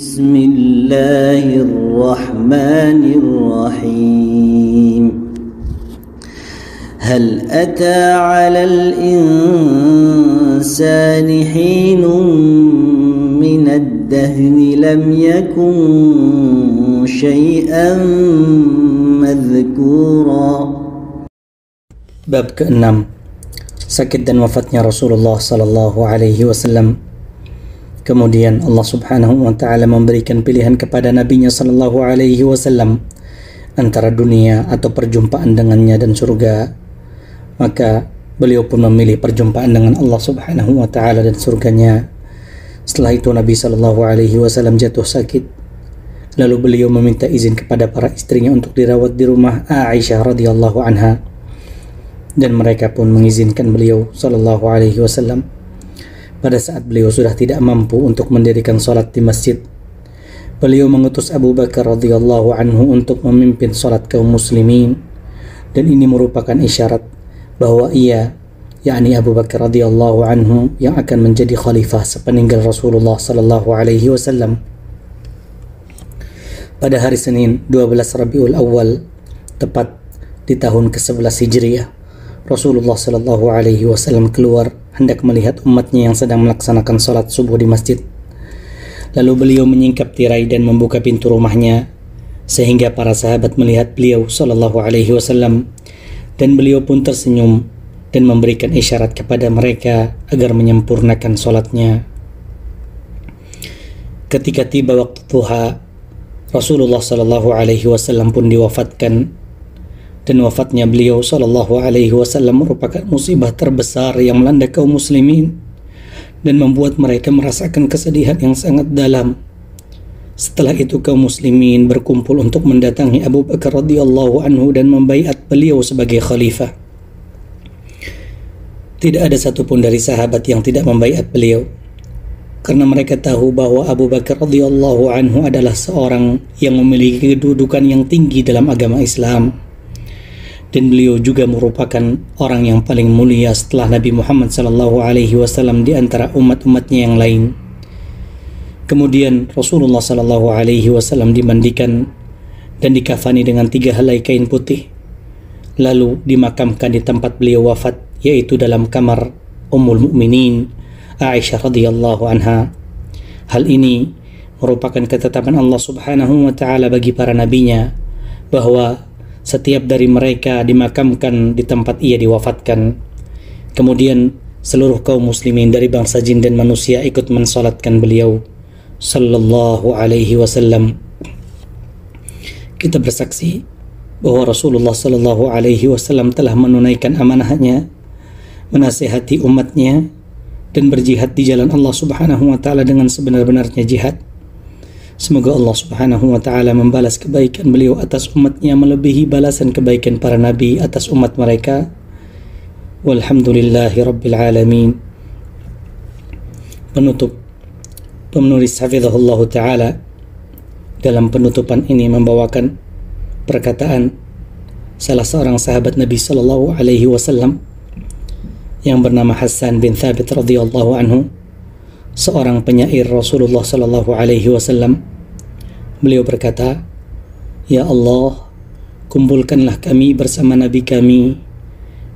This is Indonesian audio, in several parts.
بسم الله الرحمن الرحيم هل أتى على الإنسان حين من الدهر لم يكن شيئا مذكورا. Bab ke-6, sakit dan wafatnya Rasulullah sallallahu alaihi wasallam. Kemudian Allah Subhanahu wa taala memberikan pilihan kepada nabinya sallallahu alaihi wasallam antara dunia atau perjumpaan dengannya dan surga. Maka beliau pun memilih perjumpaan dengan Allah Subhanahu wa taala dan surganya. Setelah itu Nabi sallallahu alaihi wasallam jatuh sakit. Lalu beliau meminta izin kepada para istrinya untuk dirawat di rumah Aisyah radhiyallahu anha. Dan mereka pun mengizinkan beliau sallallahu alaihi wasallam. Pada saat beliau sudah tidak mampu untuk mendirikan salat di masjid, beliau mengutus Abu Bakar radhiyallahu anhu untuk memimpin salat kaum muslimin, dan ini merupakan isyarat bahwa ia, yakni Abu Bakar radhiyallahu anhu, yang akan menjadi khalifah sepeninggal Rasulullah sallallahu alaihi wasallam. Pada hari Senin 12 Rabiul Awal, tepat di tahun ke-11 Hijriah, Rasulullah sallallahu alaihi wasallam keluar hendak melihat umatnya yang sedang melaksanakan salat subuh di masjid. Lalu beliau menyingkap tirai dan membuka pintu rumahnya, sehingga para sahabat melihat beliau sallallahu alaihi wasallam, dan beliau pun tersenyum dan memberikan isyarat kepada mereka agar menyempurnakan salatnya. Ketika tiba waktu duha, Rasulullah sallallahu alaihi wasallam pun diwafatkan. Dan wafatnya beliau sallallahu alaihi wasallam merupakan musibah terbesar yang melanda kaum muslimin dan membuat mereka merasakan kesedihan yang sangat dalam. Setelah itu kaum muslimin berkumpul untuk mendatangi Abu Bakar radhiyallahu anhu dan membaiat beliau sebagai khalifah. Tidak ada satupun dari sahabat yang tidak membaiat beliau, karena mereka tahu bahwa Abu Bakar radhiyallahu anhu adalah seorang yang memiliki kedudukan yang tinggi dalam agama Islam. Dan beliau juga merupakan orang yang paling mulia setelah Nabi Muhammad sallallahu alaihi wasallam di antara umat-umatnya yang lain. Kemudian Rasulullah sallallahu alaihi wasallam dimandikan dan dikafani dengan 3 helai kain putih, lalu dimakamkan di tempat beliau wafat, yaitu dalam kamar Ummul Mukminin Aisyah radhiyallahu anha. Hal ini merupakan ketetapan Allah Subhanahu wa taala bagi para nabinya, bahwa setiap dari mereka dimakamkan di tempat ia diwafatkan. Kemudian seluruh kaum muslimin dari bangsa jin dan manusia ikut mensalatkan beliau sallallahu alaihi wasallam. Kita bersaksi bahwa Rasulullah sallallahu alaihi wasallam telah menunaikan amanahnya, menasihati umatnya, dan berjihad di jalan Allah Subhanahu wa taala dengan sebenar-benarnya jihad. Semoga Allah Subhanahu wa taala membalas kebaikan beliau atas umatnya melebihi balasan kebaikan para nabi atas umat mereka. Walhamdulillahi rabbil alamin. Penulis hafizahullah taala dalam penutupan ini membawakan perkataan salah seorang sahabat Nabi sallallahu alaihi wasallam yang bernama Hassan bin Thabit radhiyallahu anhu, seorang penyair Rasulullah sallallahu alaihi wasallam. Beliau berkata, "Ya Allah, kumpulkanlah kami bersama Nabi kami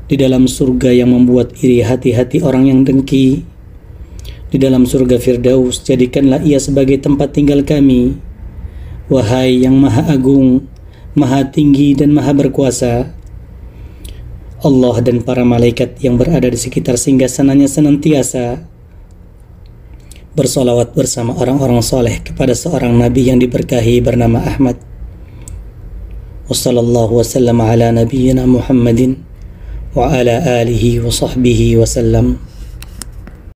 di dalam surga yang membuat iri hati-hati orang yang dengki. Di dalam surga Firdaus, jadikanlah ia sebagai tempat tinggal kami. Wahai yang maha agung, maha tinggi dan maha berkuasa, Allah dan para malaikat yang berada di sekitar singgasananya senantiasa bersolawat bersama orang-orang soleh kepada seorang nabi yang diberkahi bernama Ahmad. Wassallallahu wasallam ala nabiyyina Muhammadin wa ala alihi wa sahbihi wasallam."